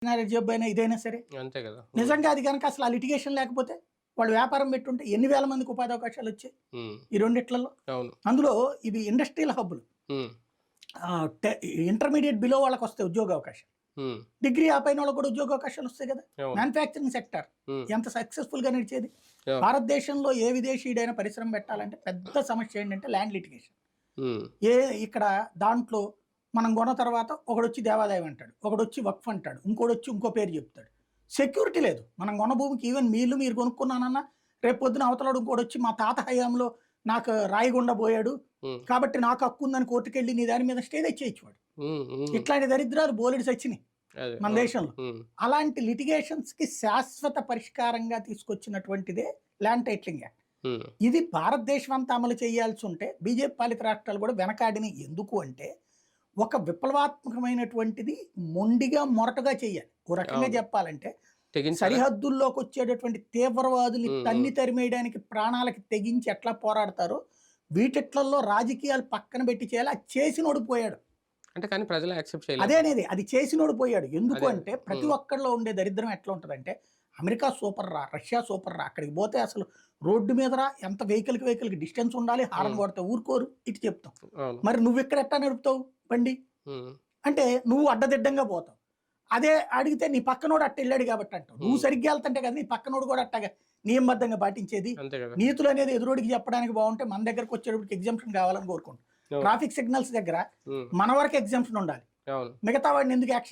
Job అయినా ఇదైనా సరే. అంతే కదా. నిజంగా అది కనుక అసలు ఆ లిటిగేషన్ లేకపోతే వాళ్ళు వ్యాపారం పెట్టుంటే ఎన్ని వేల మందికి ఉపాధి అవకాశాలు వచ్చాయి ఈ రెండిట్లలో. అవును. అందులో ఇవి ఇండస్ట్రియల్ హబ్బులు. ఇంటర్మీడియట్ బిలో వాళ్ళకి వస్తాయి ఉద్యోగ అవకాశాలు, డిగ్రీ ఆ పైన వాళ్ళకి కూడా ఉద్యోగ అవకాశాలు వస్తాయి కదా. మ్యానుఫ్యాక్చరింగ్ సెక్టర్ ఎంత సక్సెస్ఫుల్ గా నడిచేది. భారతదేశంలో ఏ విదేశీయుడైనా పరిశ్రమ పెట్టాలంటే పెద్ద సమస్య ఏంటంటే ల్యాండ్ లిటిగేషన్. ఇక్కడ దాంట్లో మనం కొన్న తర్వాత ఒకడొచ్చి దేవాదాయం అంటాడు, ఒకడొచ్చి వక్ఫ్ అంటాడు, ఇంకోడొచ్చి ఇంకో పేరు చెప్తాడు. సెక్యూరిటీ లేదు. మనం కొన్న భూమికి ఈవెన్ మీరు కొనుక్కున్నానన్నా రేపు పొద్దున అవతలాడు ఇంకోటి వచ్చి మా తాత హయాంలో నాకు రాయిగుండా పోయాడు కాబట్టి నాకు హక్కు ఉందని కోర్టుకెళ్ళి నీ దాని మీద స్టే తెచ్చేయచ్చువాడు. ఇట్లాంటి దరిద్రాలు బోలెడు సచ్చినాయి మన దేశంలో. అలాంటి లిటిగేషన్స్ కి శాశ్వత పరిష్కారంగా తీసుకొచ్చినటువంటిదే ల్యాండ్ టైటిలింగ్ యాక్ట్. ఇది భారతదేశం అంతా అమలు చేయాల్సి ఉంటే బీజేపీ పాలిత రాష్ట్రాలు కూడా వెనకాడిని. ఎందుకు అంటే ఒక విప్లవాత్మకమైనటువంటిది మొండిగా మొరటగా చేయాలి. ఓ రకంగా చెప్పాలంటే సరిహద్దుల్లోకి వచ్చేటటువంటి తీవ్రవాదులు తన్ని తరిమేయడానికి ప్రాణాలకి తెగించి ఎట్లా పోరాడతారో వీటిట్లలో రాజకీయాలు పక్కన పెట్టి చేయాలి. అది చేసినోడు పోయాడు అంటే, కానీ ప్రజలు యాక్సెప్ట్ చేయలేదు. అదేనేది అది చేసినోడు పోయాడు. ఎందుకు అంటే ప్రతి ఒక్కరిలో ఉండే దరిద్రం ఎట్లా ఉంటుందంటే అమెరికా సూపర్ రా, రష్యా సూపర్ రా, అక్కడికి పోతే అసలు రోడ్డు మీద రా ఎంత వెహికల్కి డిస్టెన్స్ ఉండాలి, హారన్ కొడతావు ఊరుకోరు ఇటు చెప్తాం. మరి నువ్వు ఇక్కడ ఎట్టా నడుపుతావు బండి అంటే నువ్వు అడ్డదిడ్డంగా పోతావు. అదే అడిగితే నీ పక్కనోడు అట్ట వెళ్ళాడు కాబట్టి అంటావు. నువ్వు సరిగ్గా వెళ్తుంటే కదా నీ పక్కనోడు కూడా అట్టగా నియమబద్ధంగా పాటించేది. నీతులు అనేది ఎదురోడికి చెప్పడానికి బాగుంటే మన దగ్గరకు వచ్చేటప్పటికి ఎగ్జామ్షన్ కావాలని కోరుకుంటాం. ట్రాఫిక్ సిగ్నల్స్ దగ్గర మన వరకు ఎగ్జామ్షన్ ఉండాలి, మిగతా వాడిని ఎందుకు యాక్షన్